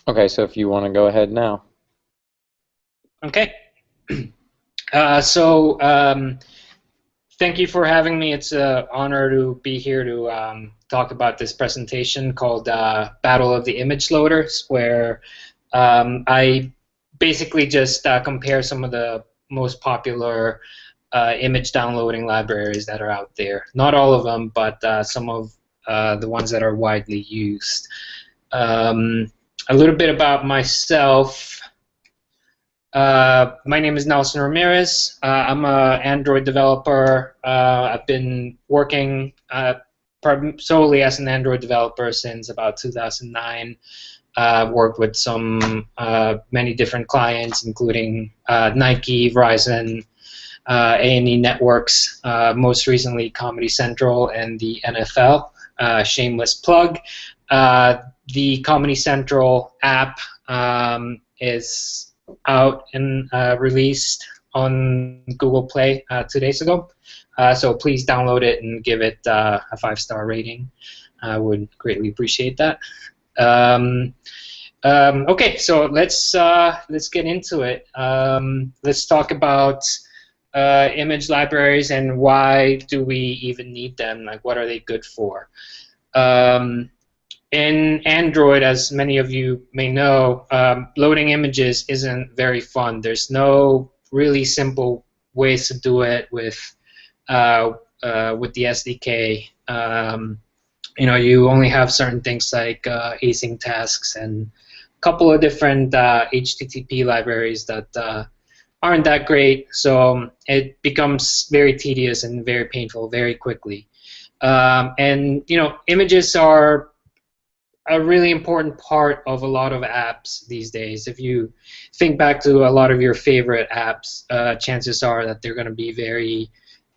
Okay, so if you want to go ahead now. Okay. So thank you for having me. It's an honor to be here to talk about this presentation called Battle of the Image Loaders, where I basically just compare some of the most popular image downloading libraries that are out there. Not all of them, but some of the ones that are widely used. Um, a little bit about myself. My name is Nelson Ramirez. I'm an Android developer. I've been working solely as an Android developer since about 2009. Worked with many different clients, including Nike, Verizon, A&E Networks, most recently Comedy Central and the NFL. Shameless plug. The Comedy Central app is out and released on Google Play 2 days ago. So please download it and give it a 5-star rating. I would greatly appreciate that. Okay, so let's get into it. Let's talk about image libraries and why do we even need them? Like, what are they good for? In Android, as many of you may know, loading images isn't very fun. There's no really simple ways to do it with the SDK. You only have certain things like async tasks and a couple of different HTTP libraries that aren't that great. So it becomes very tedious and very painful very quickly. And images are a really important part of a lot of apps these days. If you think back to a lot of your favorite apps, chances are that they're going to be very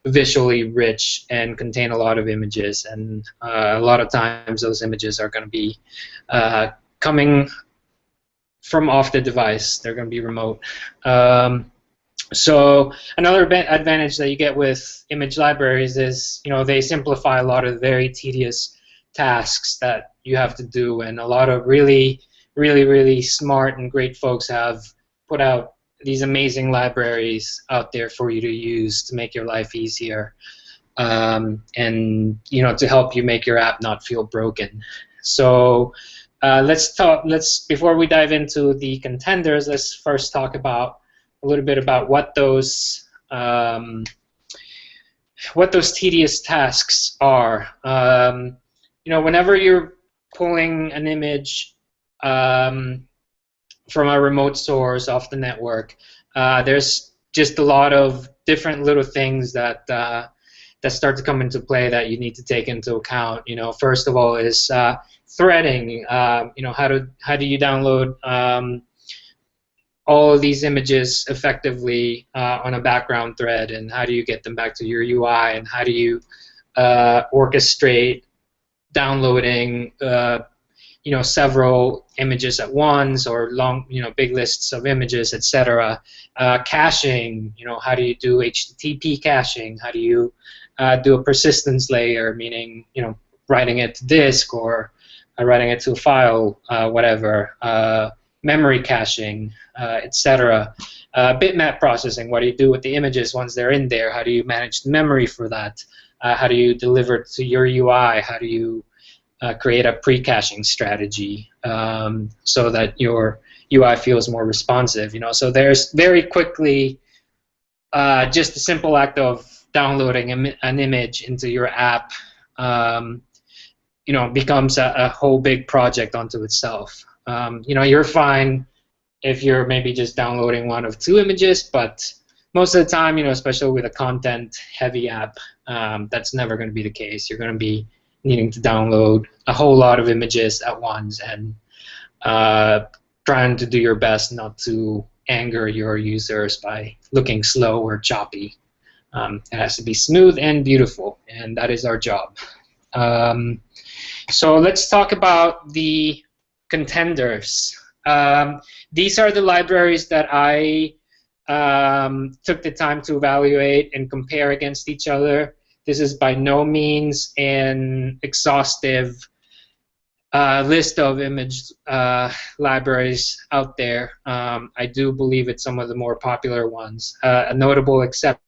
visually rich and contain a lot of images, and a lot of times those images are going to be coming from off the device. They're going to be remote. So another advantage that you get with image libraries is they simplify a lot of very tedious tasks that you have to do, and a lot of really, really, really smart and great folks have put out these amazing libraries out there for you to use to make your life easier, and to help you make your app not feel broken. So before we dive into the contenders, let's first talk about a little bit about what those tedious tasks are. Whenever you're pulling an image from a remote source off the network, there's just a lot of different little things that start to come into play that you need to take into account. First of all is threading. How do you download all of these images effectively on a background thread, and how do you get them back to your UI, and how do you orchestrate downloading several images at once, or long big lists of images, etc. Caching, how do you do HTTP caching? How do you do a persistence layer, meaning writing it to disk or writing it to a file, whatever. Memory caching, etc. Bitmap processing, what do you do with the images once they're in there? How do you manage the memory for that? How do you deliver it to your UI? How do you create a pre-caching strategy so that your UI feels more responsive? So there's very quickly just a simple act of downloading an image into your app becomes a whole big project unto itself. You're fine if you're maybe just downloading one of two images, but most of the time, especially with a content-heavy app, that's never going to be the case. You're going to be needing to download a whole lot of images at once, and trying to do your best not to anger your users by looking slow or choppy. It has to be smooth and beautiful, and that is our job. So let's talk about the contenders. These are the libraries that I took the time to evaluate and compare against each other. This is by no means an exhaustive list of image libraries out there. I do believe it's some of the more popular ones. A notable exception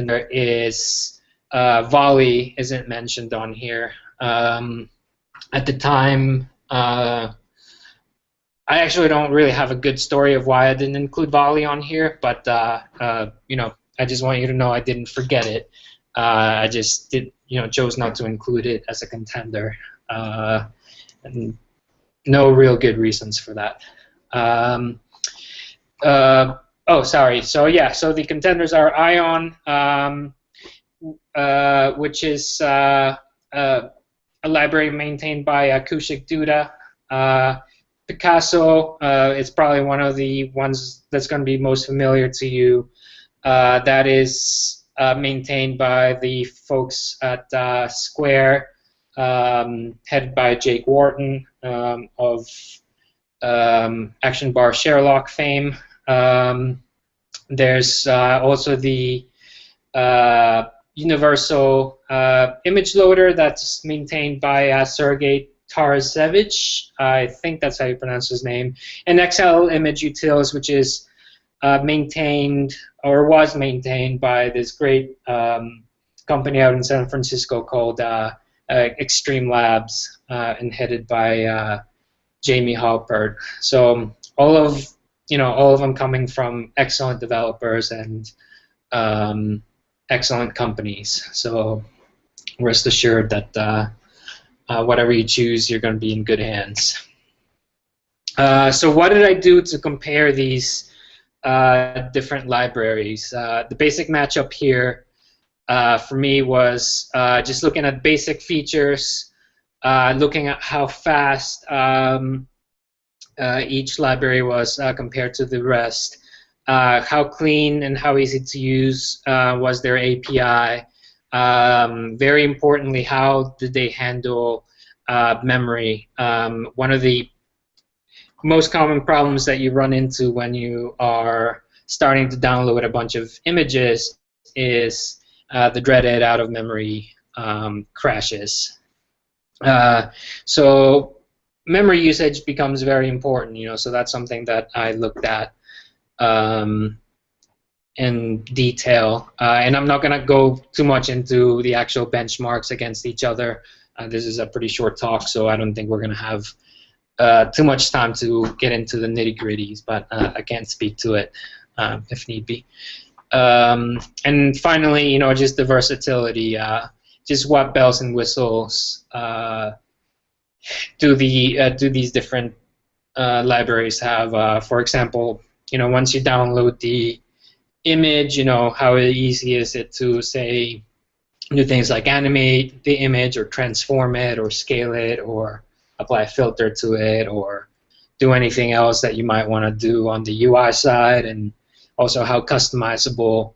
there is Volley isn't mentioned on here. At the time, I actually don't really have a good story of why I didn't include Volley on here, but you know, I just want you to know I didn't forget it. I just chose not to include it as a contender, and no real good reasons for that. Oh, sorry. So yeah, so the contenders are Ion, which is a library maintained by Kushik Duda. Picasso is probably one of the ones that's going to be most familiar to you. That is maintained by the folks at Square, headed by Jake Wharton of Action Bar Sherlock fame. There's also the Universal image loader that's maintained by Sergey Tarasevich. I think that's how you pronounce his name. And XL Image Utils, which is maintained or was maintained by this great company out in San Francisco called Extreme Labs, and headed by Jamie Halpert. So all of them coming from excellent developers and excellent companies. So rest assured that whatever you choose, you're going to be in good hands. So what did I do to compare these different libraries? The basic matchup here for me was just looking at basic features, looking at how fast each library was compared to the rest, how clean and how easy to use was their API. Very importantly, how did they handle memory? One of the most common problems that you run into when you are starting to download a bunch of images is the dreaded out-of-memory crashes. So memory usage becomes very important, so that's something that I looked at in detail. And I'm not going to go too much into the actual benchmarks against each other. This is a pretty short talk, so I don't think we're going to have too much time to get into the nitty-gritties, but I can speak to it if need be. And finally, just the versatility, just what bells and whistles do these different libraries have. For example, once you download the image, how easy is it to, say, do things like animate the image or transform it or scale it or apply a filter to it or do anything else that you might want to do on the UI side, and also how customizable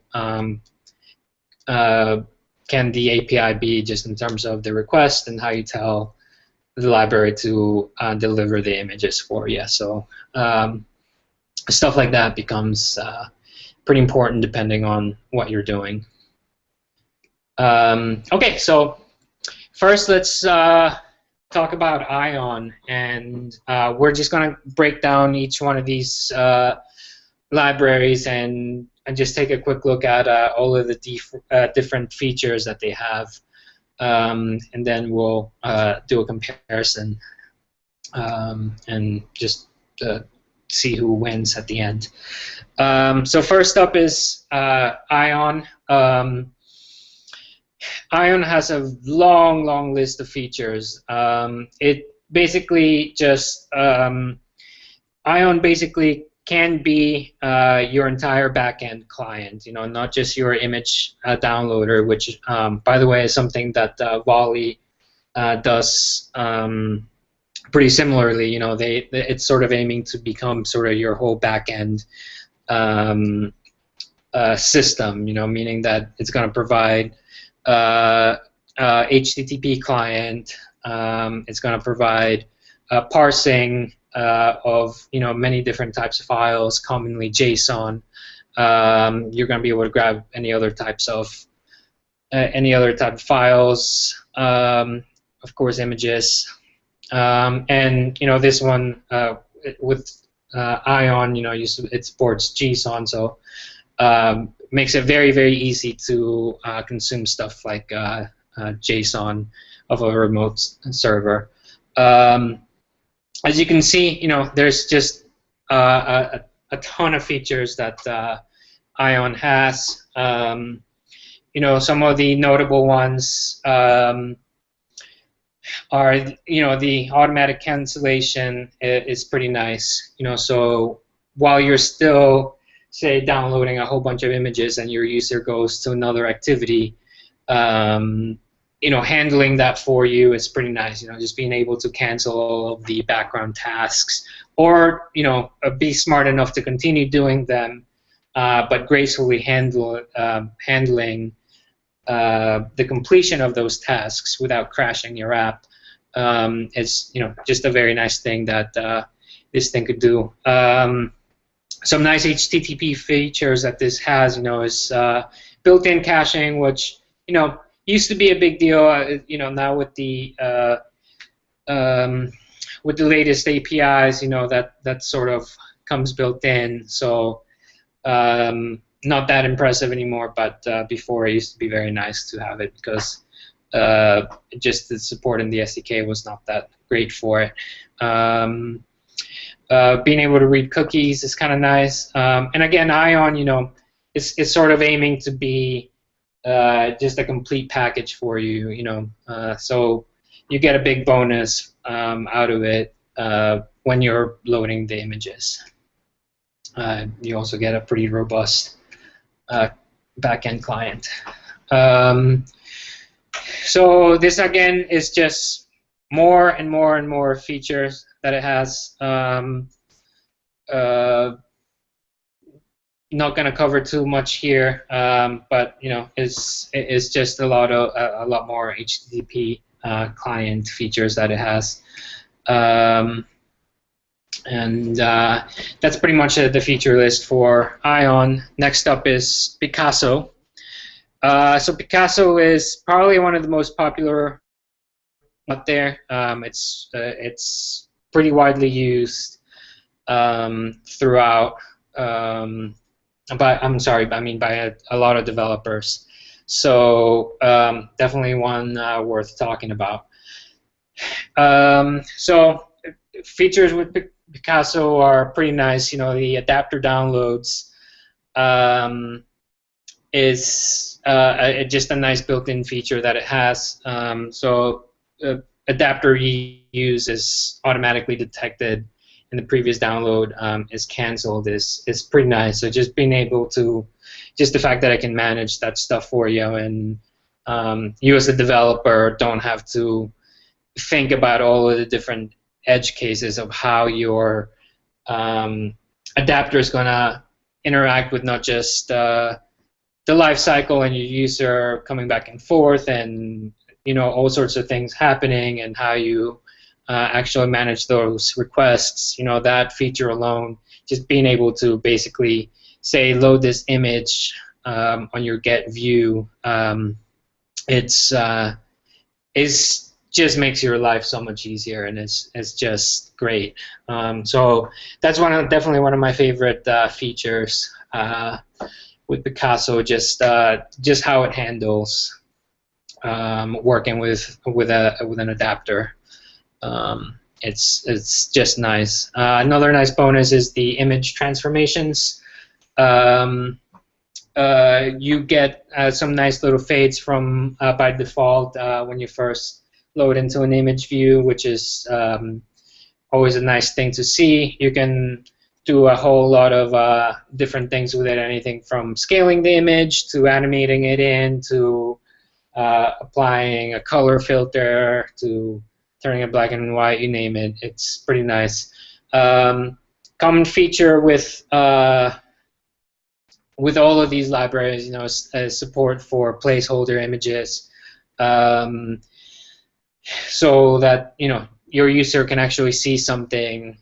can the API be just in terms of the request and how you tell the library to deliver the images for you. So stuff like that becomes pretty important depending on what you're doing. Okay, so first let's talk about Ion, and we're just going to break down each one of these libraries and just take a quick look at all of the different features that they have, and then we'll do a comparison and just see who wins at the end. So first up is Ion. Ion has a long list of features. It basically just Ion basically can be your entire backend client, not just your image downloader, which, by the way, is something that Volley does pretty similarly. It's sort of aiming to become sort of your whole backend system, meaning that it's going to provide HTTP client. It's going to provide parsing of many different types of files, commonly JSON. You're going to be able to grab any other type of files, of course, images. And this one with Ion, it supports JSON, so makes it very, very easy to consume stuff like JSON of a remote server. As you can see, there's just a ton of features that Ion has. Some of the notable ones are, the automatic cancellation is pretty nice. So while you're still, say, downloading a whole bunch of images and your user goes to another activity, handling that for you is pretty nice. Just being able to cancel all of the background tasks, or be smart enough to continue doing them, but gracefully handling the completion of those tasks without crashing your app. Is just a very nice thing that this thing could do. Some nice HTTP features that this has, is built-in caching, which used to be a big deal. Now with the latest APIs, that sort of comes built in. So not that impressive anymore, but before it used to be very nice to have it, because just the support in the SDK was not that great for it. Being able to read cookies is kind of nice. And again, Ion, it's sort of aiming to be just a complete package for you, so you get a big bonus out of it when you're loading the images. You also get a pretty robust backend client. So this again is just more and more and more features that it has. Not going to cover too much here, but it's just a lot more HTTP client features that it has. And that's pretty much the feature list for Ion. Next up is Picasso. So Picasso is probably one of the most popular out there. It's pretty widely used throughout. By a lot of developers. So definitely one worth talking about. So features with Picasso are pretty nice. The adapter downloads is just a nice built-in feature that it has. So adapter you use is automatically detected and the previous download is canceled is pretty nice. So just being able to, just the fact that I can manage that stuff for you, and you as a developer don't have to think about all of the different edge cases of how your adapter is going to interact with not just the life cycle and your user coming back and forth, and all sorts of things happening, and how you actually manage those requests. That feature alone, just being able to basically say load this image on your get view, it's just makes your life so much easier, and it's just great. So that's definitely one of my favorite features with Picasso. Just how it handles working with an adapter. It's just nice. Another nice bonus is the image transformations. You get some nice little fades from by default when you first load into an image view, which is always a nice thing to see. You can do a whole lot of different things with it, anything from scaling the image to animating it in to applying a color filter to turning it black and white, you name it. It's pretty nice. Common feature with all of these libraries, is support for placeholder images, so that your user can actually see something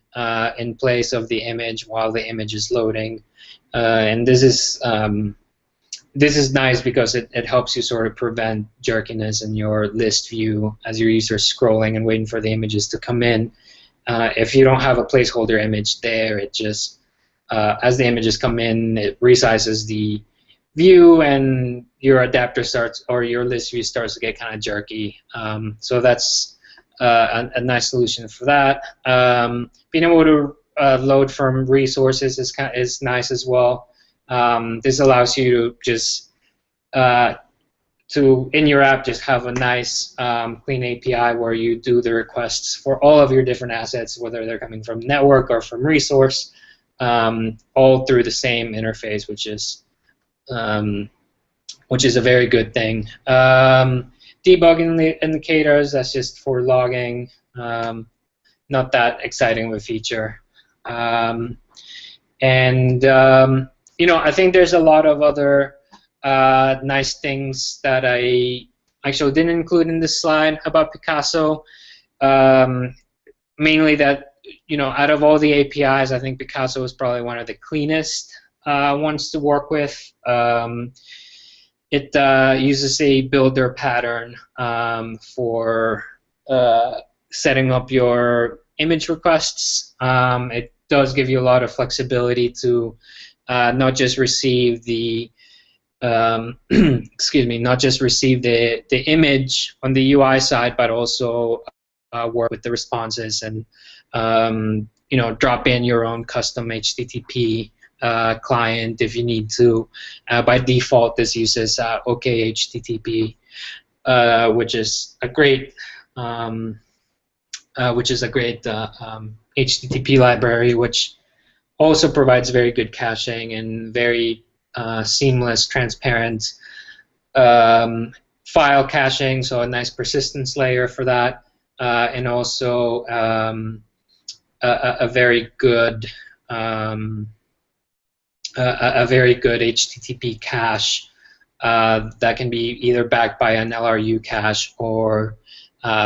in place of the image while the image is loading. And this is this is nice because it helps you sort of prevent jerkiness in your list view as your user is scrolling and waiting for the images to come in. If you don't have a placeholder image there, it just, as the images come in, it resizes the view and your adapter starts, or your list view starts to get kind of jerky. So that's a nice solution for that. Being able to load from resources is nice as well. This allows you to just in your app just have a nice clean API where you do the requests for all of your different assets, whether they're coming from network or from resource, all through the same interface, which is a very good thing. Debugging indicators, that's just for logging. Not that exciting of a feature. I think there's a lot of other nice things that I actually didn't include in this slide about Picasso. Mainly that, out of all the APIs, I think Picasso is probably one of the cleanest ones to work with. It uses a builder pattern for setting up your image requests. It does give you a lot of flexibility to not just receive the not just receive the image on the UI side, but also work with the responses and drop in your own custom HTTP client if you need to. By default, this uses OK HTTP, which is a great HTTP library, which also provides very good caching and very seamless, transparent file caching, so a nice persistence layer for that, and also a very good HTTP cache that can be either backed by an LRU cache or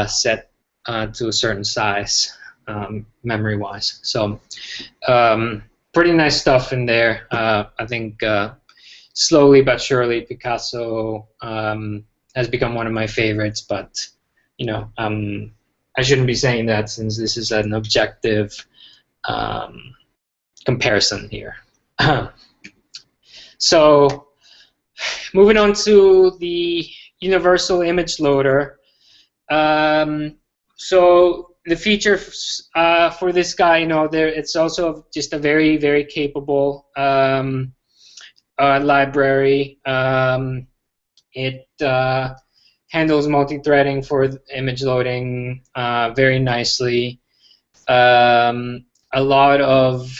set to a certain size memory-wise. So pretty nice stuff in there. I think slowly but surely Picasso has become one of my favorites, but I shouldn't be saying that since this is an objective comparison here. So moving on to the Universal Image Loader. So the feature for this guy, it's also just a very, very capable library. It handles multi-threading for image loading very nicely. A lot of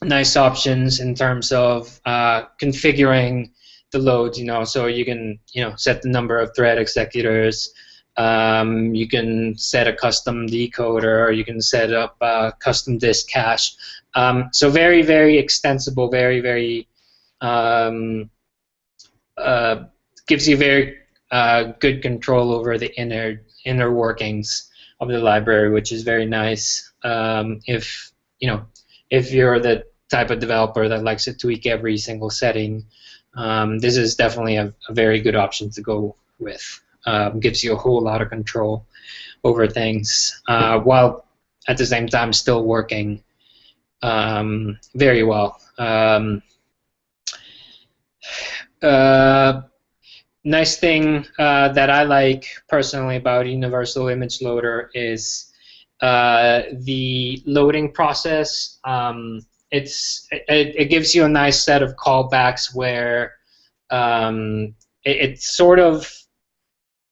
nice options in terms of configuring the loads. So you can set the number of thread executors. You can set a custom decoder, or you can set up a custom disk cache. So very, very extensible, very, very gives you very good control over the inner workings of the library, which is very nice. If you're the type of developer that likes to tweak every single setting, this is definitely a very good option to go with. Gives you a whole lot of control over things while at the same time still working very well. Nice thing that I like personally about Universal Image Loader is the loading process. It gives you a nice set of callbacks where it sort of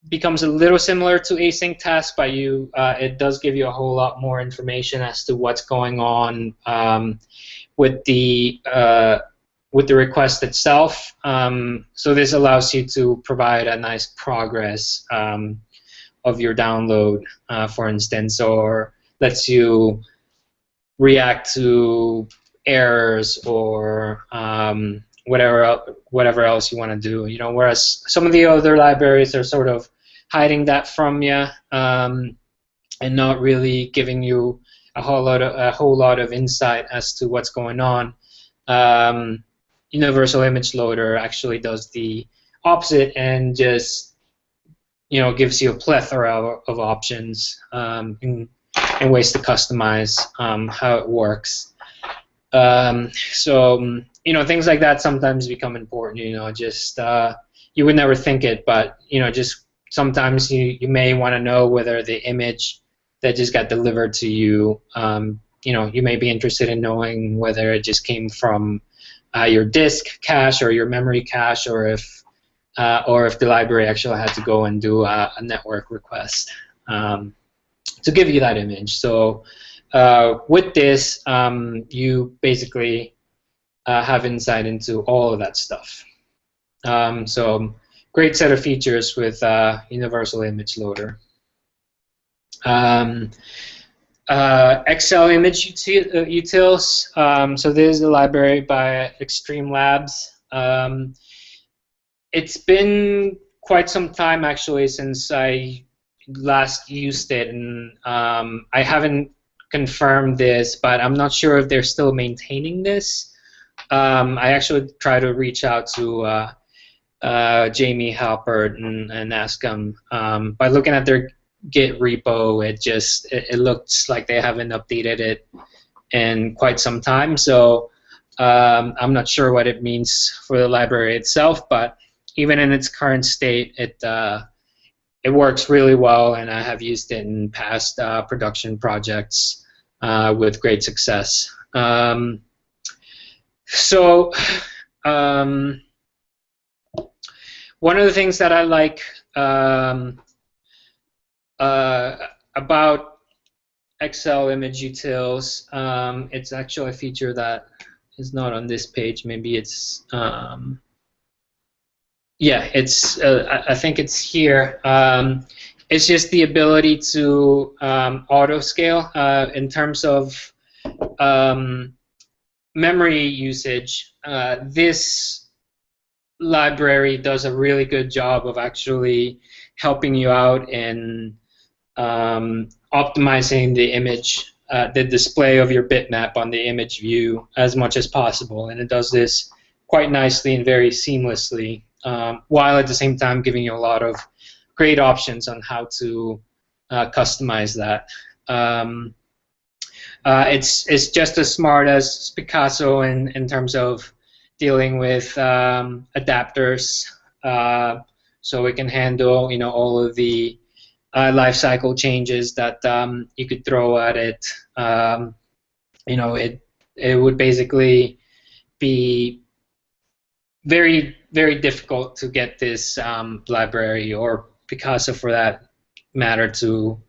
becomes a little similar to async tasks, but it does give you a whole lot more information as to what's going on with the request itself. So this allows you to provide a nice progress of your download, for instance, or lets you react to errors or whatever else you want to do. Whereas some of the other libraries are sort of hiding that from you and not really giving you a whole lot of insight as to what's going on. Um, Universal Image Loader actually does the opposite and just gives you a plethora of options and ways to customize how it works. So things like that sometimes become important. Just you would never think it, but just sometimes you may want to know whether the image that just got delivered to you, you may be interested in knowing whether it just came from your disk cache or your memory cache, or if the library actually had to go and do a network request to give you that image. So with this, you basically have insight into all of that stuff. So great set of features with Universal Image Loader. Excel Image Utils. So this is a library by Extreme Labs. It's been quite some time actually since I last used it, and I haven't confirmed this, but I'm not sure if they're still maintaining this. I actually try to reach out to Jamie Halpert and ask him. By looking at their Git repo, it looks like they haven't updated it in quite some time. So I'm not sure what it means for the library itself, but even in its current state, it works really well, and I have used it in past production projects with great success. So one of the things that I like about Excel Image Utils, it's actually a feature that is not on this page. Maybe it's yeah, it's I think it's here. It's just the ability to auto scale in terms of memory usage. This library does a really good job of actually helping you out in optimizing the image, the display of your bitmap on the image view as much as possible, and it does this quite nicely and very seamlessly, while at the same time giving you a lot of great options on how to customize that. It's just as smart as Picasso in terms of dealing with adapters, so it can handle all of the life cycle changes that you could throw at it. It would basically be very, very difficult to get this library, or Picasso for that matter, to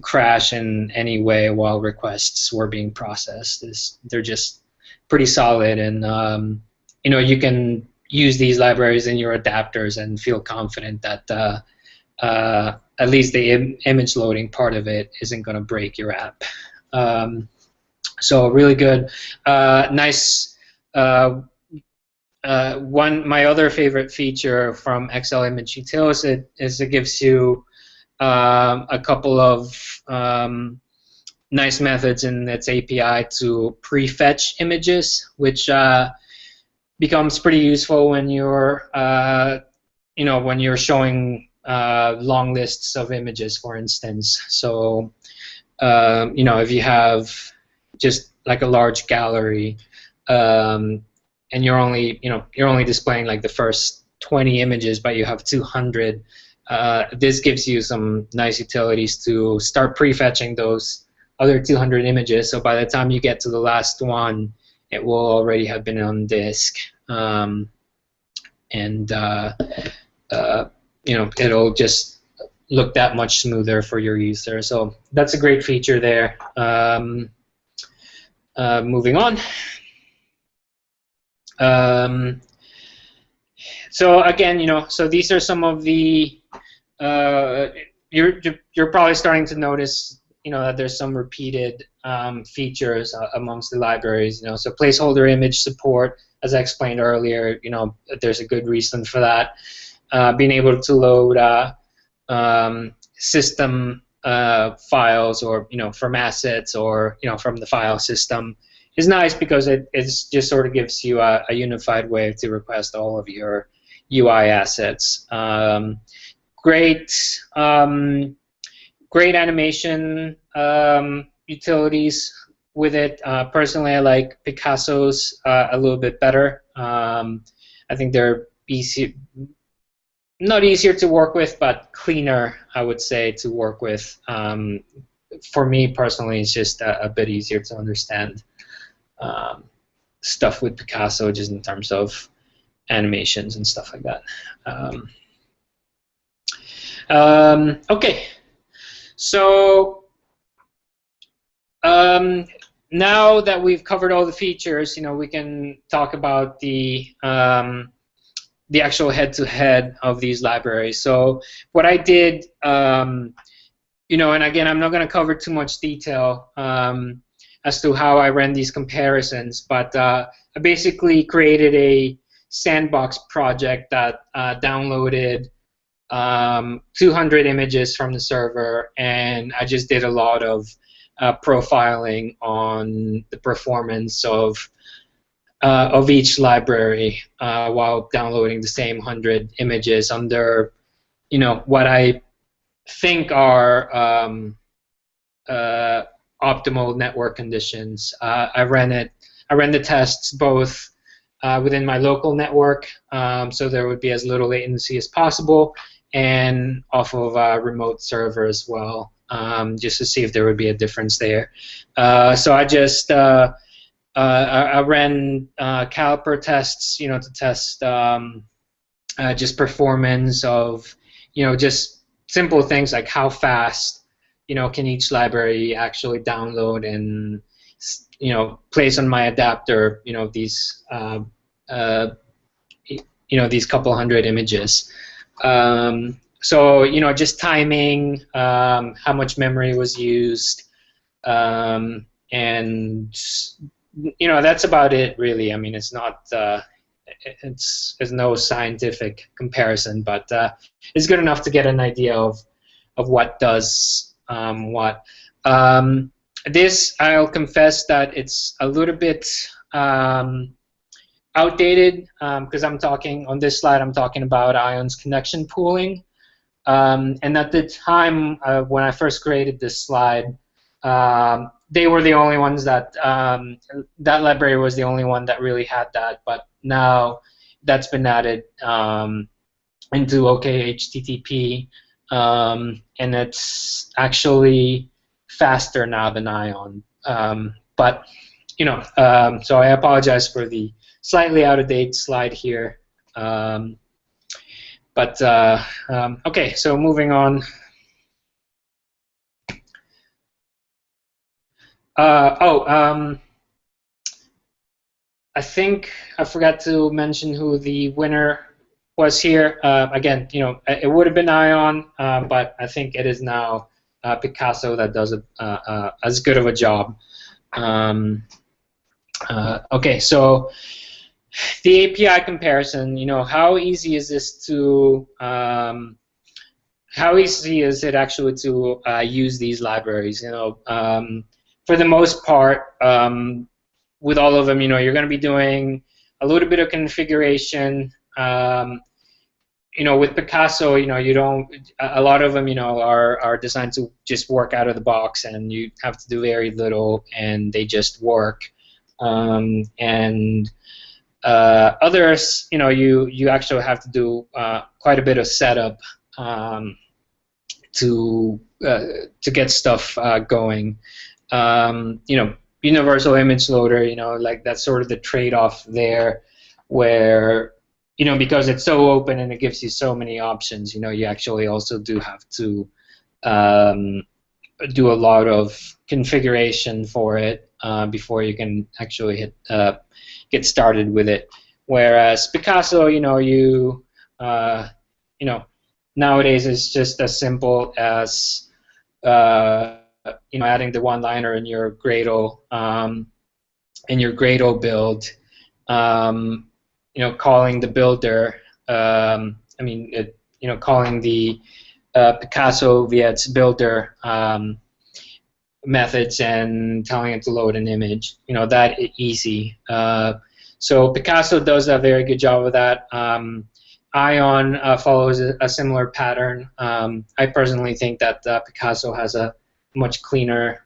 crash in any way while requests were being processed. They're just pretty solid, and you can use these libraries in your adapters and feel confident that at least the image loading part of it isn't going to break your app. So really good. Nice. My other favorite feature from Excel Image Utils is it gives you a couple of nice methods in its API to prefetch images, which becomes pretty useful when you're when you're showing long lists of images, for instance. So if you have just like a large gallery, and you're only displaying like the first 20 images, but you have 200. This gives you some nice utilities to start prefetching those other 200 images. So by the time you get to the last one, it will already have been on disk, and it'll just look that much smoother for your user. So that's a great feature there. Moving on. So again, so these are some of the you're probably starting to notice that there's some repeated features amongst the libraries. So placeholder image support, as I explained earlier, there's a good reason for that. Being able to load system files, or from assets, or from the file system is nice because it's just sort of gives you a unified way to request all of your UI assets. Great, great animation utilities with it. Personally, I like Picasso's a little bit better. I think they're easy, not easier to work with, but cleaner, I would say, to work with. For me personally, it's just a bit easier to understand stuff with Picasso, just in terms of animations and stuff like that. Okay, so now that we've covered all the features, we can talk about the actual head-to-head of these libraries. So what I did, and again, I'm not going to cover too much detail as to how I ran these comparisons, but I basically created a sandbox project that downloaded 200 images from the server, and I just did a lot of profiling on the performance of each library while downloading the same 100 images under, what I think are optimal network conditions. I ran the tests both within my local network, so there would be as little latency as possible, and off of a remote server as well, just to see if there would be a difference there. So I just I ran caliper tests, to test just performance of, just simple things like how fast, can each library actually download and, place on my adapter, these these couple hundred images. So just timing, how much memory was used, and that's about it really. I mean, it's not it's no scientific comparison, but it's good enough to get an idea of what does what. This, I'll confess that it's a little bit outdated, because I'm talking on this slide. I'm talking about ions connection pooling, and at the time when I first created this slide, they were the only ones that that library was the only one that really had that. But now that's been added into OKHTTP, and it's actually faster now than Ion. But so I apologize for the slightly out of date slide here. Okay, so moving on. I think I forgot to mention who the winner was here. Again, it would have been Ion, but I think it is now Picasso that does as good of a job. Okay, so the API comparison. How easy is this to? How easy is it actually to use these libraries? For the most part, with all of them, you're going to be doing a little bit of configuration. With Picasso, you don't. A lot of them, are designed to just work out of the box, and you have to do very little, and they just work. Others, you actually have to do quite a bit of setup to get stuff going. Universal image loader, like that's sort of the trade-off there, where because it's so open and it gives you so many options, you actually also do have to do a lot of configuration for it before you can actually get started with it. Whereas Picasso, nowadays it's just as simple as adding the one-liner in your Gradle build, calling the builder. Calling the Picasso via its builder, methods and telling it to load an image. That easy. So Picasso does a very good job of that. Ion follows a similar pattern. I personally think that Picasso has a much cleaner,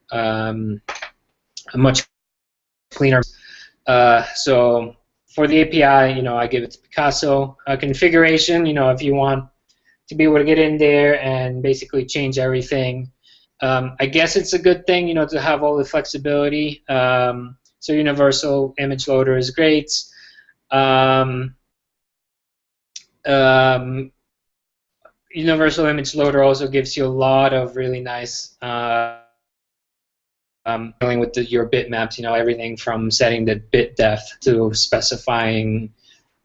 so for the API, I give it to Picasso. Configuration, if you want to be able to get in there and basically change everything, I guess it's a good thing, to have all the flexibility. So Universal Image Loader is great. Universal Image Loader also gives you a lot of really nice dealing with your bitmaps, everything from setting the bit depth to specifying,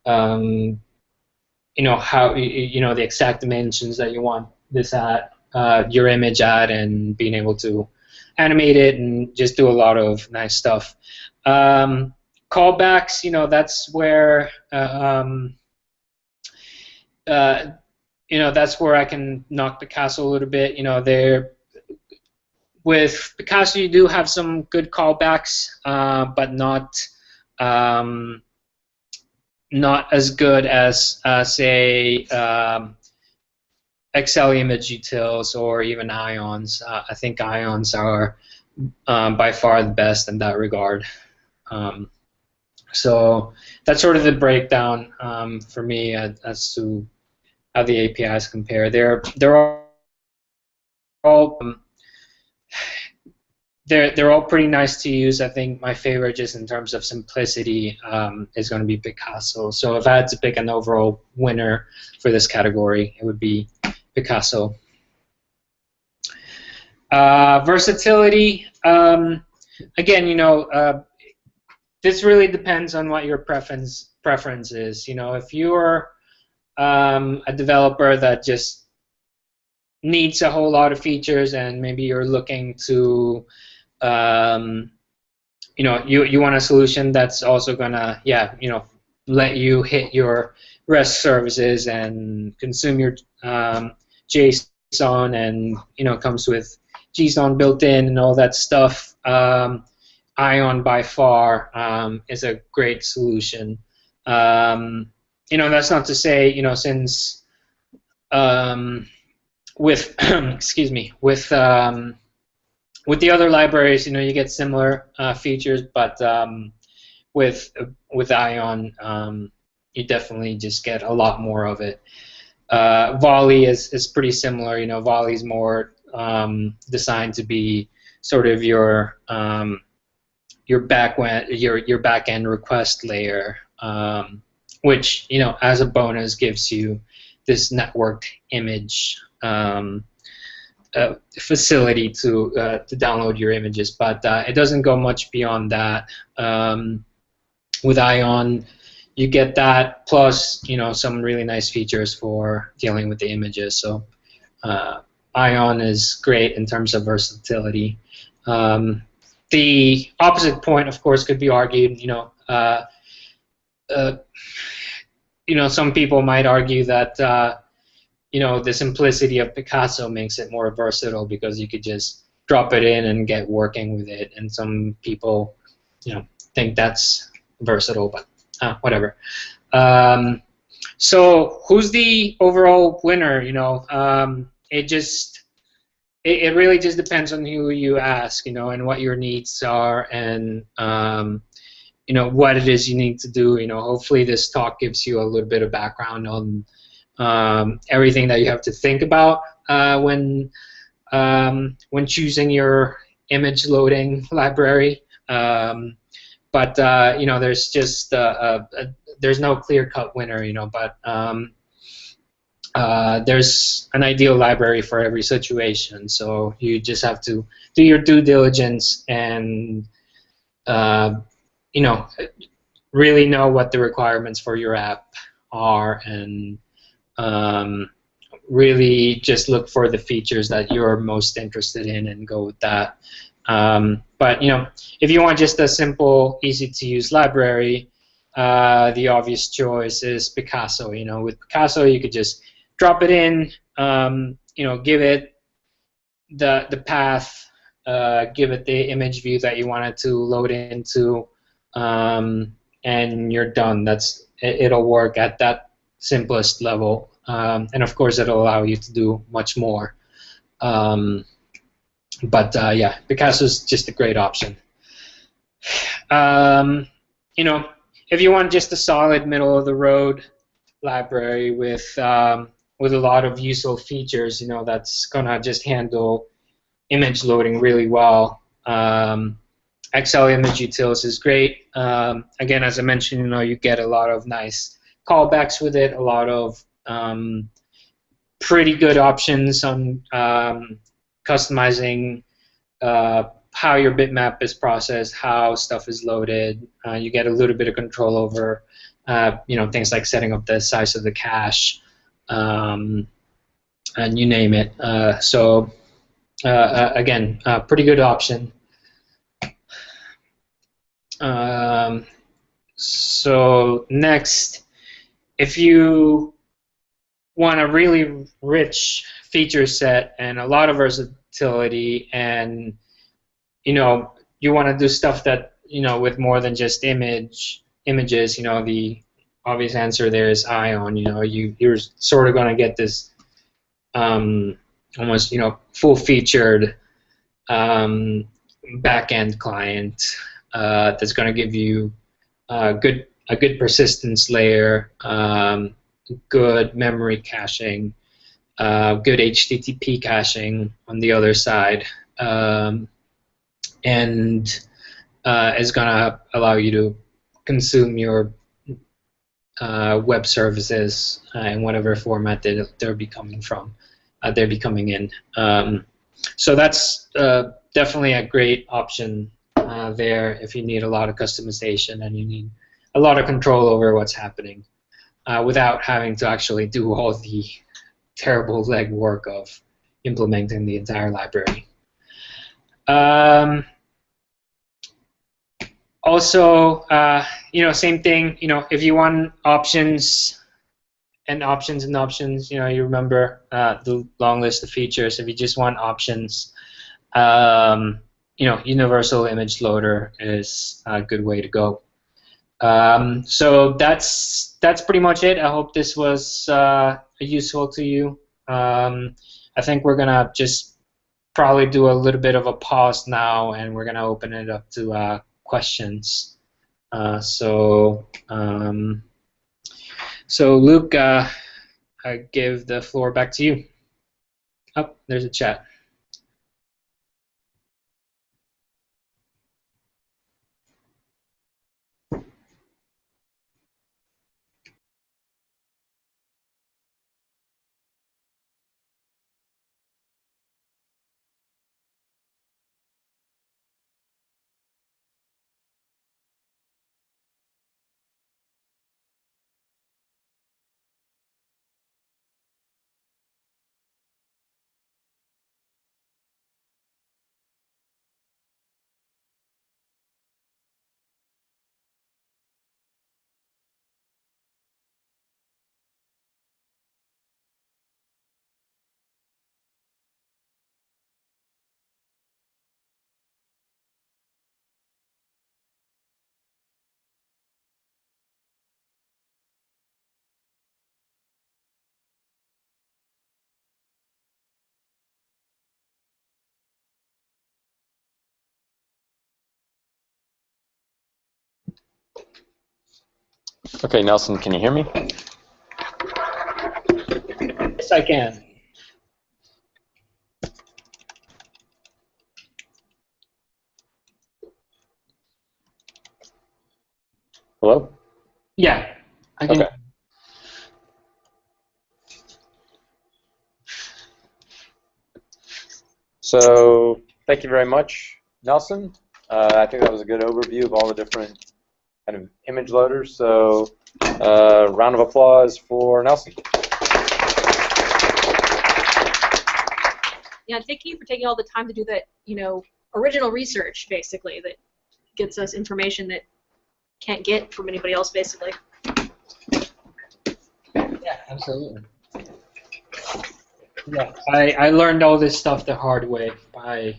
how, the exact dimensions that you want this at, your image at, and being able to animate it and just do a lot of nice stuff. Callbacks, that's where that's where I can knock Picasso a little bit. With Picasso, you do have some good callbacks, but not as good as say Excel image utils or even ions. I think ions are by far the best in that regard. So that's sort of the breakdown for me as to how the APIs compare. They're all they're all pretty nice to use. I think my favorite, just in terms of simplicity, is going to be Picasso. So if I had to pick an overall winner for this category, it would be Picasso. Versatility. Again, this really depends on what your preference is. If you're a developer that just needs a whole lot of features, and maybe you're looking to, you want a solution that's also gonna, let you hit your REST services and consume your JSON, and comes with JSON built in and all that stuff. Ion by far is a great solution. That's not to say, since with excuse me, with the other libraries, you get similar features, but with Ion, you definitely just get a lot more of it. Volley is pretty similar. Volley is more designed to be sort of your back end request layer, which as a bonus gives you this networked image facility to download your images, but it doesn't go much beyond that. With Ion, you get that plus some really nice features for dealing with the images. So Ion is great in terms of versatility. The opposite point, of course, could be argued. Some people might argue that the simplicity of Picasso makes it more versatile because you could just drop it in and get working with it. And some people, think that's versatile, but whatever. So who's the overall winner? It really just depends on who you ask, and what your needs are, and what it is you need to do. Hopefully this talk gives you a little bit of background on everything that you have to think about when choosing your image loading library. But there's just there's no clear-cut winner, but there's an ideal library for every situation. So you just have to do your due diligence and really know what the requirements for your app are, and really just look for the features that you're most interested in and go with that. But if you want just a simple, easy-to-use library, the obvious choice is Picasso. With Picasso, you could just drop it in, give it the path give it the image view that you want it to load into, and you're done. It'll work at that simplest level, and of course it'll allow you to do much more. Yeah, Picasso is just a great option. If you want just a solid middle of the road library with a lot of useful features, that's gonna just handle image loading really well. Excel Image Utils is great. Again, as I mentioned, you get a lot of nice callbacks with it, a lot of pretty good options on customizing how your bitmap is processed, how stuff is loaded. You get a little bit of control over things like setting up the size of the cache, and you name it. Again, pretty good option. So next, if you want a really rich feature set and a lot of versatility, and you want to do stuff that with more than just images, the obvious answer there is Ion. You're sort of going to get this almost full-featured back-end client that's going to give you a good persistence layer, good memory caching, good HTTP caching on the other side, and is going to allow you to consume your web services in whatever format they're be coming from. They'll be coming in. So that's definitely a great option there if you need a lot of customization and you need a lot of control over what's happening without having to actually do all the terrible legwork of implementing the entire library. Also, same thing. If you want options and options and options, you remember the long list of features. If you just want options, Universal Image Loader is a good way to go. So that's pretty much it. I hope this was useful to you. I think we're gonna just probably do a little bit of a pause now, and we're gonna open it up to questions. So Luke, I give the floor back to you. Oh, there's a chat. Okay, Nelson, can you hear me? Yes, I can. Hello? Yeah, I can. Okay. So, thank you very much, Nelson. I think that was a good overview of all the different kind of image loaders. So, round of applause for Nelson. Yeah, thank you for taking all the time to do that, original research, basically, that gets us information that can't get from anybody else, basically. Yeah, absolutely. Yeah, I learned all this stuff the hard way by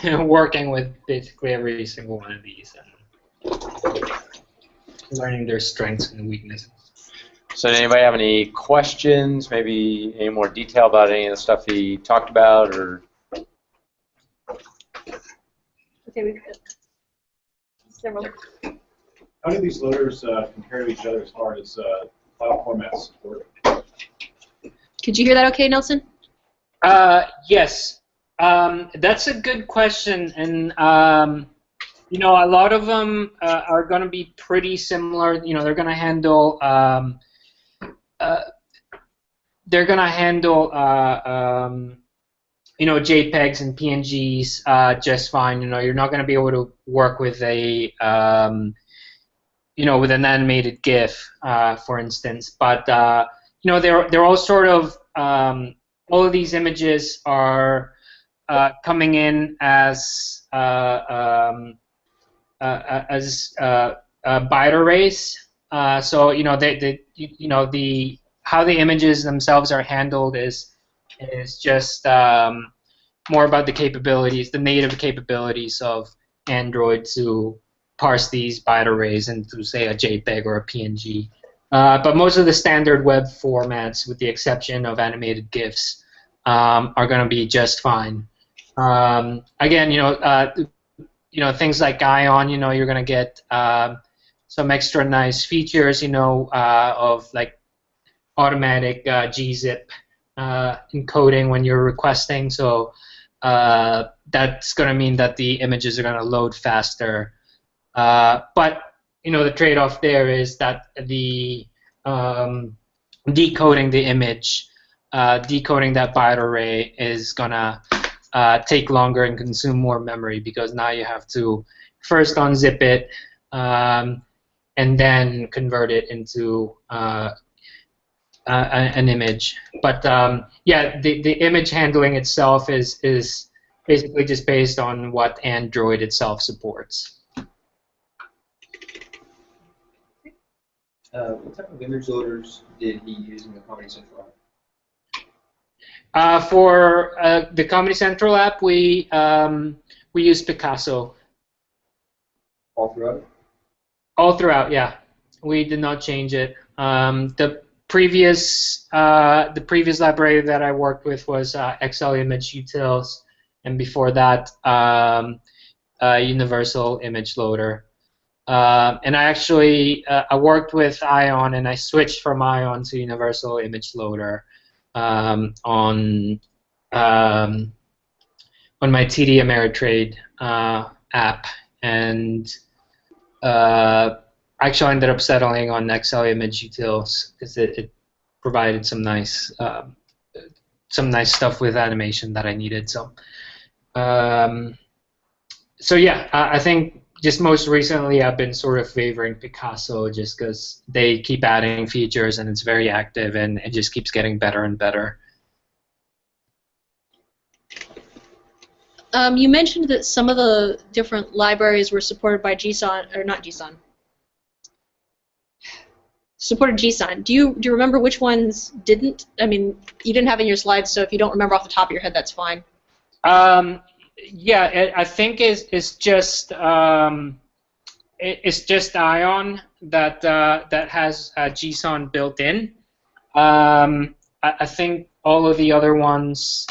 working with basically every single one of these and learning their strengths and weaknesses. So did anybody have any questions, maybe any more detail about any of the stuff he talked about, or? Okay, we got several. How do these loaders compare to each other as far as file format support? Could you hear that okay, Nelson? Yes, that's a good question, and you know, a lot of them are going to be pretty similar. You know, they're going to handle you know, JPEGs and PNGs just fine. You know, you're not going to be able to work with a you know, with an animated GIF, for instance. But you know, they're all sort of all of these images are coming in as byte arrays. So you know, you know, how the images themselves are handled is just more about the capabilities, the native capabilities of Android to parse these byte arrays into, say, a JPEG or a PNG. But most of the standard web formats, with the exception of animated GIFs, are going to be just fine. Again, you know, things like Ion, you know, you're going to get some extra nice features, you know, of like automatic gzip encoding when you're requesting. So that's going to mean that the images are going to load faster. But you know, the trade-off there is that the decoding the image, decoding that byte array is gonna take longer and consume more memory, because now you have to first unzip it and then convert it into an image. But yeah, the image handling itself is basically just based on what Android itself supports. What type of image loaders did he use in the Comedy Central app? For the Comedy Central app, we use Picasso. All throughout? All throughout, yeah. We did not change it. The previous library that I worked with was XL Image Utils, and before that, Universal Image Loader. And I actually I worked with Ion, and I switched from Ion to Universal Image Loader on my TD Ameritrade app, and actually ended up settling on XL Image Utils because it provided some nice stuff with animation that I needed. So so yeah, I think just most recently I've been sort of favoring Picasso just because they keep adding features and it's very active and it just keeps getting better and better. You mentioned that some of the different libraries were supported by JSON, or not JSON. Supported JSON. Do you remember which ones didn't? I mean, you didn't have it in your slides, so if you don't remember off the top of your head, that's fine. Yeah, I think it's just Ion that has JSON built in. I think all of the other ones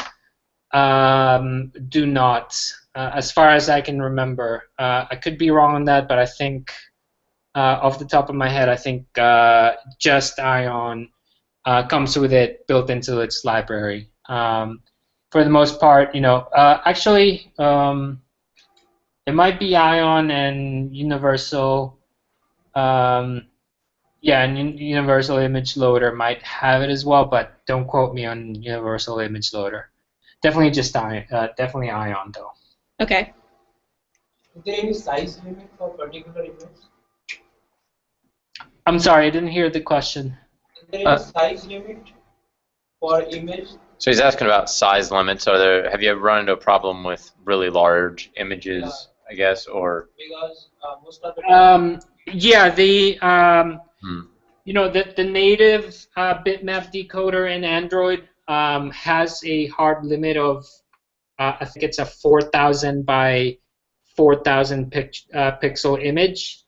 do not, as far as I can remember. I could be wrong on that, but I think off the top of my head, I think just Ion comes with it built into its library. For the most part, you know, actually, it might be Ion and Universal. Yeah, and Universal Image Loader might have it as well, but don't quote me on Universal Image Loader. Definitely just definitely Ion though. Okay. Is there any size limit for particular image? I'm sorry, I didn't hear the question. Is there any size limit for image? So he's asking about size limits. Have you ever run into a problem with really large images, I guess, or? Because most of the time, yeah, the you know, the native bitmap decoder in Android has a hard limit of I think it's a 4,000 by 4,000 pixel image.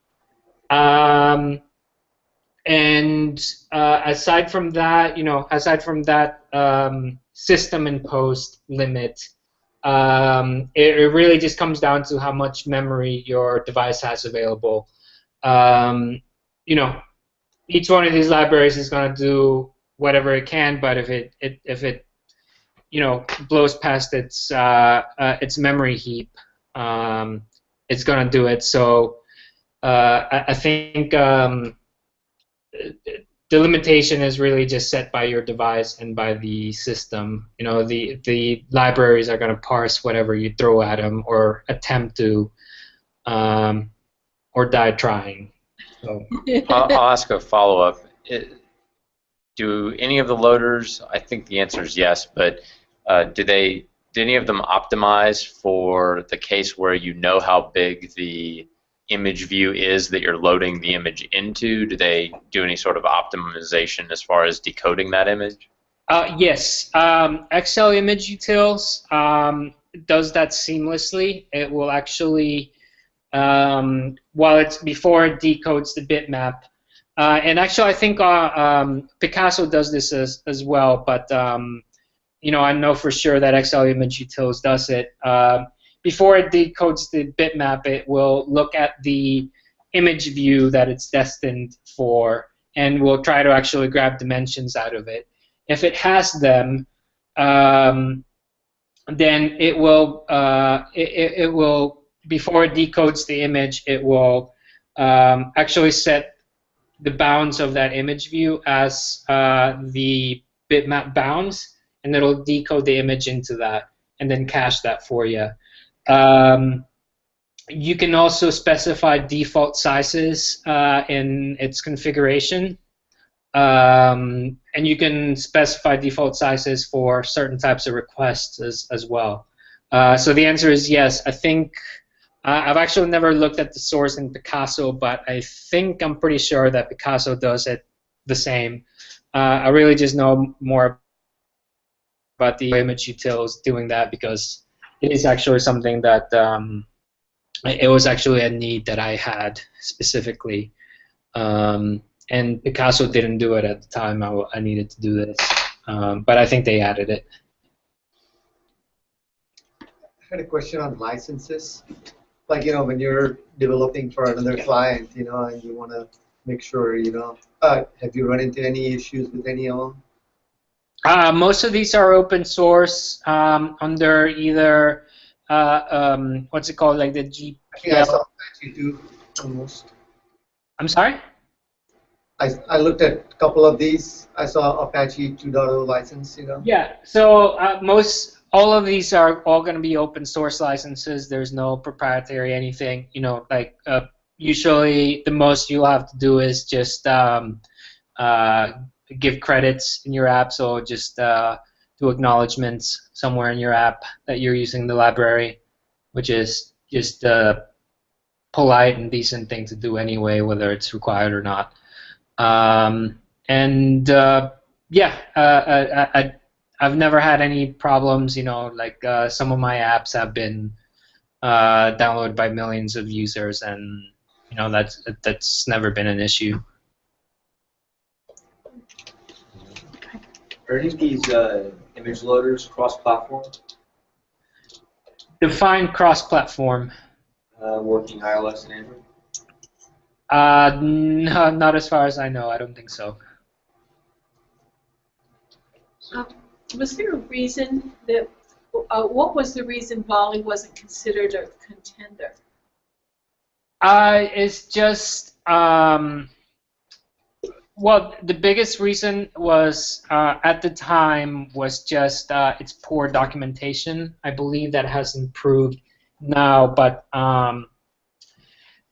And aside from that, system and post limit, it really just comes down to how much memory your device has available. Each one of these libraries is going to do whatever it can, but if it blows past its memory heap, it's going to do it. So I think the limitation is really just set by your device and by the system. The libraries are going to parse whatever you throw at them or attempt to, or die trying. So. I'll ask a follow-up. Do any of the loaders, I think the answer is yes, but did any of them optimize for the case where you know how big the image view is that you're loading the image into? Do they do any sort of optimization as far as decoding that image? Yes. XL Image Utils does that seamlessly. It will actually, before it decodes the bitmap, and actually I think Picasso does this as well, but I know for sure that XL Image Utils does it. Before it decodes the bitmap, it will look at the image view that it's destined for, and will try to actually grab dimensions out of it. If it has them, then it will before it decodes the image, it will actually set the bounds of that image view as the bitmap bounds, and it'll decode the image into that and then cache that for you. You can also specify default sizes in its configuration, and you can specify default sizes for certain types of requests as well. So the answer is yes. I think I've actually never looked at the source in Picasso, but I think I'm pretty sure that Picasso does it the same. I really just know more about the image utils doing that because it is actually something that it was actually a need that I had specifically, and Picasso didn't do it at the time I needed to do this, but I think they added it. I had a question on licenses. Like, when you're developing for another client, and you want to make sure, have you run into any issues with any of them? Most of these are open source under either what's it called, like the GPL. I think I saw Apache 2 almost. I'm sorry? I looked at a couple of these. I saw Apache 2.0 license, Yeah. So all of these are all going to be open source licenses. There's no proprietary anything. Usually the most you'll have to do is just give credits in your app, so just do acknowledgments somewhere in your app that you're using the library, which is just a polite and decent thing to do anyway, whether it's required or not. I've never had any problems. Like some of my apps have been downloaded by millions of users, and that's never been an issue. Are any of these image loaders cross-platform? Define cross-platform. Working iOS and Android? No, not as far as I know. I don't think so. Was there a reason that? What was the reason Volley wasn't considered a contender? It's just. Well, the biggest reason was at the time was just its poor documentation. I believe that has improved now, but one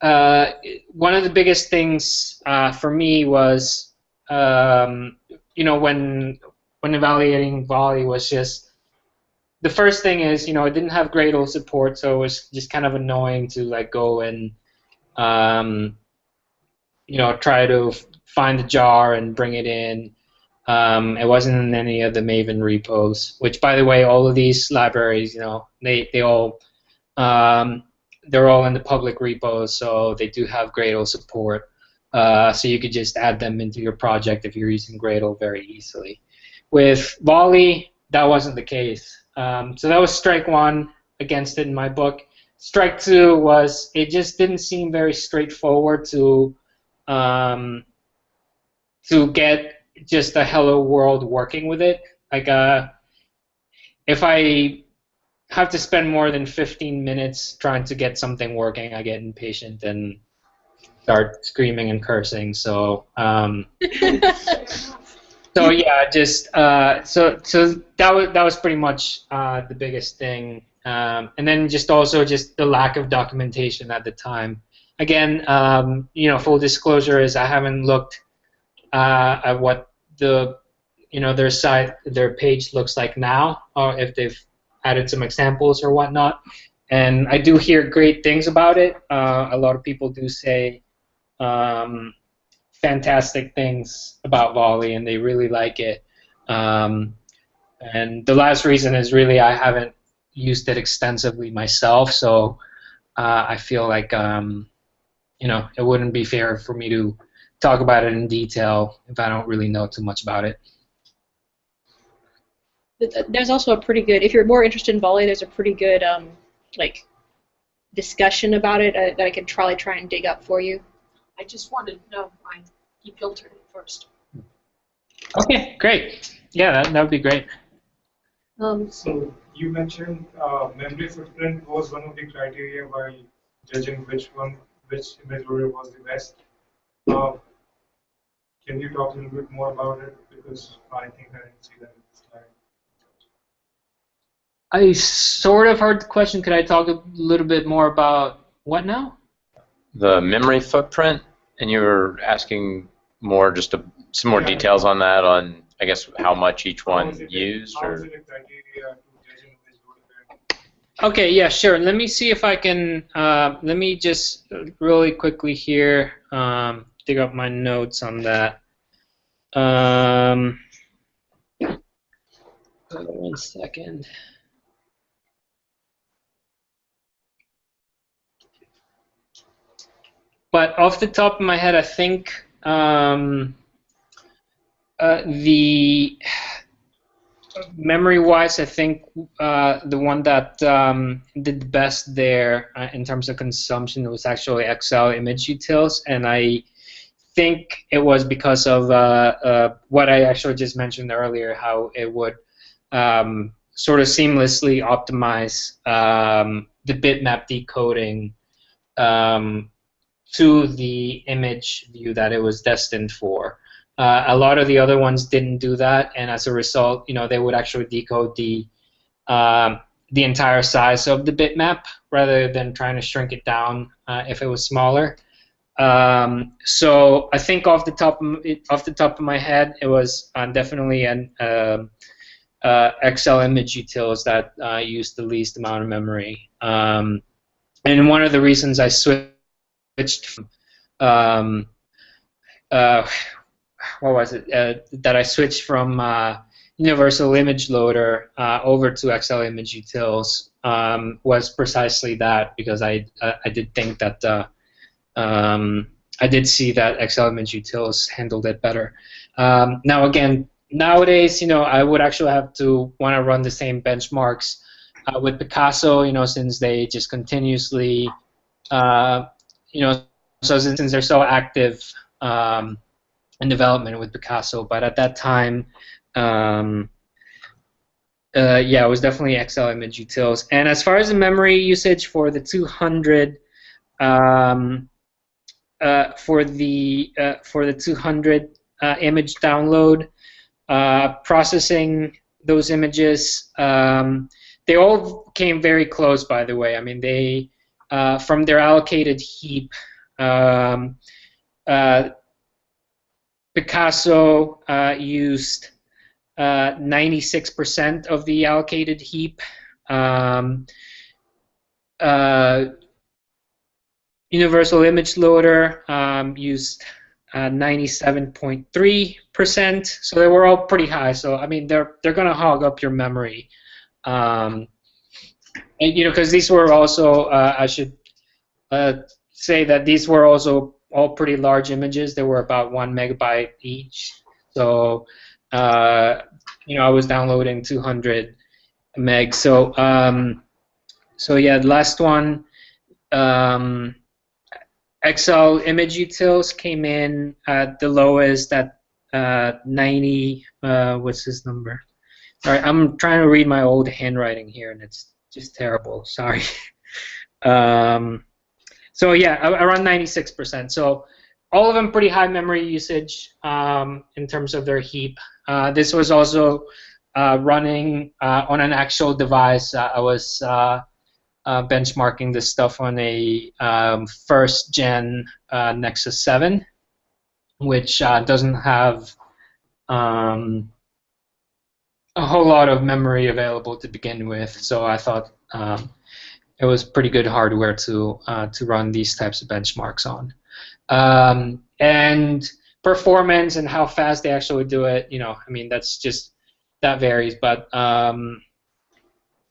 of the biggest things for me was, when evaluating Volley was just the first thing is, it didn't have Gradle support, so it was just kind of annoying to go and try to find the jar and bring it in. It wasn't in any of the Maven repos, which, by the way, all of these libraries, they all they're all in the public repos, so they do have Gradle support. So you could just add them into your project if you're using Gradle very easily. With Volley, that wasn't the case. So that was strike one against it in my book. Strike two was it just didn't seem very straightforward to get just a hello world working with it. Like if I have to spend more than 15 minutes trying to get something working, I get impatient and start screaming and cursing. So so yeah, just so that was pretty much the biggest thing. And then just also just the lack of documentation at the time. Again, full disclosure is I haven't looked at what their page looks like now, or if they've added some examples or whatnot. And I do hear great things about it. A lot of people do say fantastic things about Volley, and they really like it. And the last reason is really I haven't used it extensively myself, so I feel like it wouldn't be fair for me to talk about it in detail if I don't really know too much about it. There's also a pretty good, if you're more interested in Volley, there's a pretty good discussion about it that I could try and dig up for you. I just wanted to know why he filtered it first. Okay, great. Yeah, that would be great. So you mentioned memory footprint was one of the criteria while judging which image loader was the best. Can you talk a little bit more about it? Because I think I didn't see that in the slide. I sort of heard the question. Could I talk a little bit more about what now? The memory footprint, and you were asking more, some more details on that, on I guess how much each one used, How or is it a criteria to judge an image loader? Okay, yeah, sure. Let me see if I can. Let me just really quickly here dig up my notes on that. 1 second. But off the top of my head, I think the memory-wise, I think the one that did the best there in terms of consumption was actually Excel image utils, and I think it was because of what I actually just mentioned earlier, how it would sort of seamlessly optimize the bitmap decoding to the image view that it was destined for. A lot of the other ones didn't do that, and as a result, they would actually decode the entire size of the bitmap rather than trying to shrink it down if it was smaller. So I think off the top of my head, it was definitely an Excel image utils that used the least amount of memory. And one of the reasons I switched from what was it? That I switched from Universal Image Loader over to Excel Image Utils was precisely that, because I did think that I did see that Excel Image Utils handled it better. Now again, nowadays, I would actually have to want to run the same benchmarks with Picasso, since they just continuously, so since they're so active in development with Picasso, but at that time, yeah, it was definitely Excel Image Utils. And as far as the memory usage for the 200, for the 200 image download, processing those images, they all came very close, by the way. I mean, they from their allocated heap. Picasso used 96% of the allocated heap. Universal Image Loader used 97.3%. So they were all pretty high. So I mean, they're gonna hog up your memory, and because these were also I should say that these were also all pretty large images. They were about 1 megabyte each. So I was downloading 200 meg. So yeah, the last one. Excel image utils came in at the lowest at 90. What's this number? All right, I'm trying to read my old handwriting here, and it's just terrible. Sorry. So yeah, around 96%. So all of them pretty high memory usage in terms of their heap. This was also running on an actual device. I was benchmarking this stuff on a first gen Nexus 7, which doesn't have a whole lot of memory available to begin with. So I thought it was pretty good hardware to run these types of benchmarks on. And performance and how fast they actually do it, I mean, that varies, but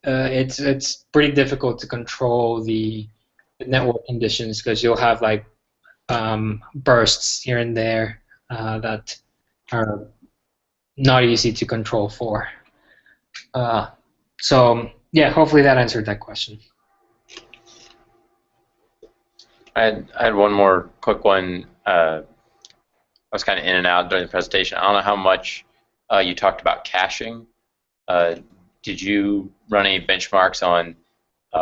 it's pretty difficult to control the network conditions because you'll have like bursts here and there that are not easy to control for. So yeah, hopefully that answered that question. I had one more quick one. I was kind of in and out during the presentation. I don't know how much you talked about caching. Did you run any benchmarks on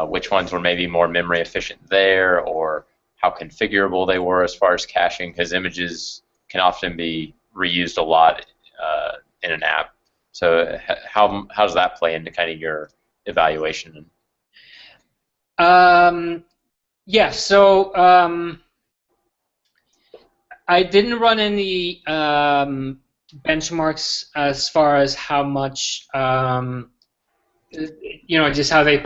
which ones were maybe more memory efficient there, or how configurable they were as far as caching? Because images can often be reused a lot in an app. So how does that play into kind of your evaluation? Yeah, so I didn't run any benchmarks as far as how much, just how they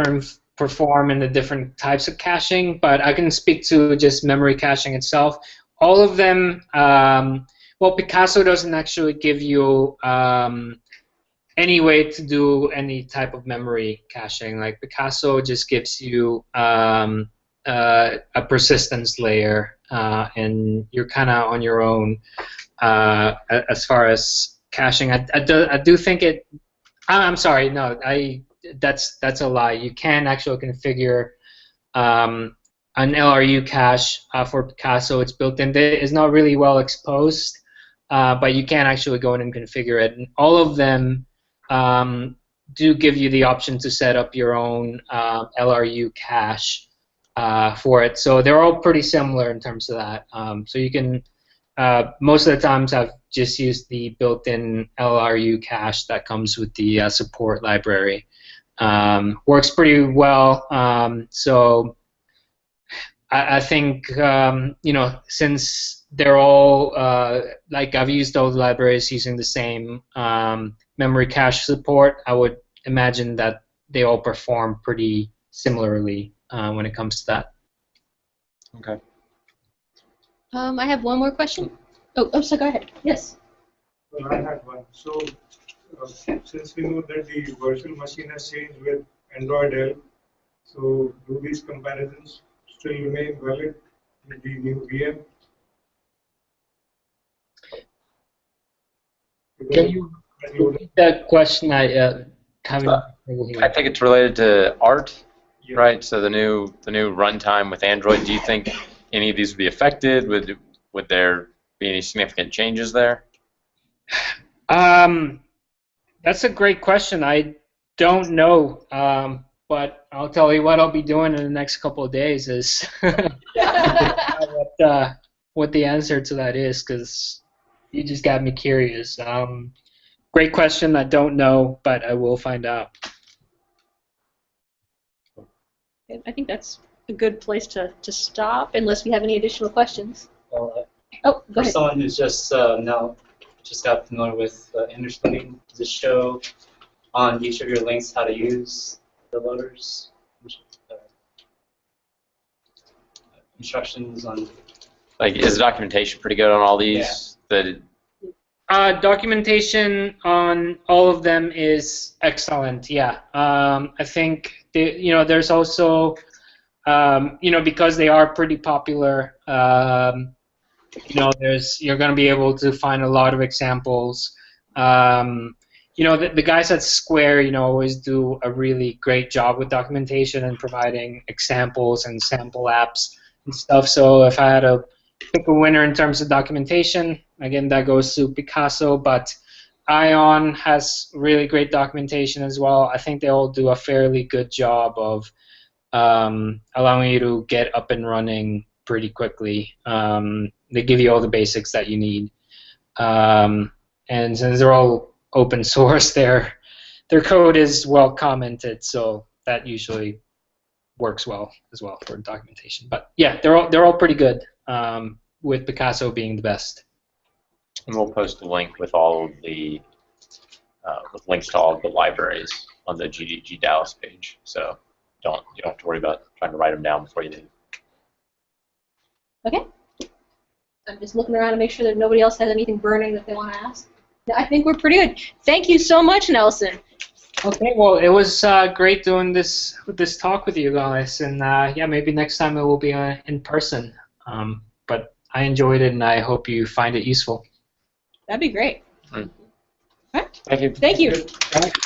perform in the different types of caching, but I can speak to just memory caching itself. All of them, well, Picasso doesn't actually give you any way to do any type of memory caching. Like Picasso just gives you a persistence layer, and you're kind of on your own as far as caching. I do think it. I'm sorry, no, that's a lie. You can actually configure an LRU cache for Picasso. It's built in. It's not really well exposed, but you can actually go in and configure it. And all of them do give you the option to set up your own LRU cache for it. So they're all pretty similar in terms of that. So you can, most of the times I've just used the built-in LRU cache that comes with the support library. Works pretty well. So I think, since they're all, like I've used those libraries using the same memory cache support, I would imagine that they all perform pretty similarly when it comes to that. Okay. I have one more question. Oh, so go ahead. Yes. Well, I had one. So, since we know that the virtual machine has changed with Android L, so do these comparisons still remain valid with the new VM? Can you repeat that question? I haven't. I think it's related to art, Yeah. right? So the new runtime with Android. Do you think any of these would be affected? Would there be any significant changes there? That's a great question. I don't know, but I'll tell you what I'll be doing in the next couple of days is what the answer to that is, because you just got me curious. Great question. I don't know, but I will find out. I think that's a good place to stop, unless we have any additional questions. Well, Oh, go for ahead. someone who's just now just got familiar with understanding, does it show on each of your links how to use the loaders? Instructions on Like, is the documentation pretty good on all these? Documentation on all of them is excellent. Yeah, I think there's also because they are pretty popular. You're going to be able to find a lot of examples. The guys at Square, always do a really great job with documentation and providing examples and sample apps and stuff. So if I had to pick a winner in terms of documentation, again, that goes to Picasso, but Ion has really great documentation as well. I think they all do a fairly good job of allowing you to get up and running pretty quickly. They give you all the basics that you need. And since they're all open source, their code is well commented, so that usually works well as well for documentation. But yeah, they're all pretty good, with Picasso being the best. And we'll post a link with all of the with links to all of the libraries on the GDG Dallas page. So you don't have to worry about trying to write them down before you leave. Okay. I'm just looking around to make sure that nobody else has anything burning that they want to ask. I think we're pretty good. Thank you so much, Nelson. Okay, well, it was great doing this talk with you guys, and yeah, maybe next time it will be in person. But I enjoyed it, and I hope you find it useful. That'd be great. Right. All right. Thank you. Thank you. Thanks.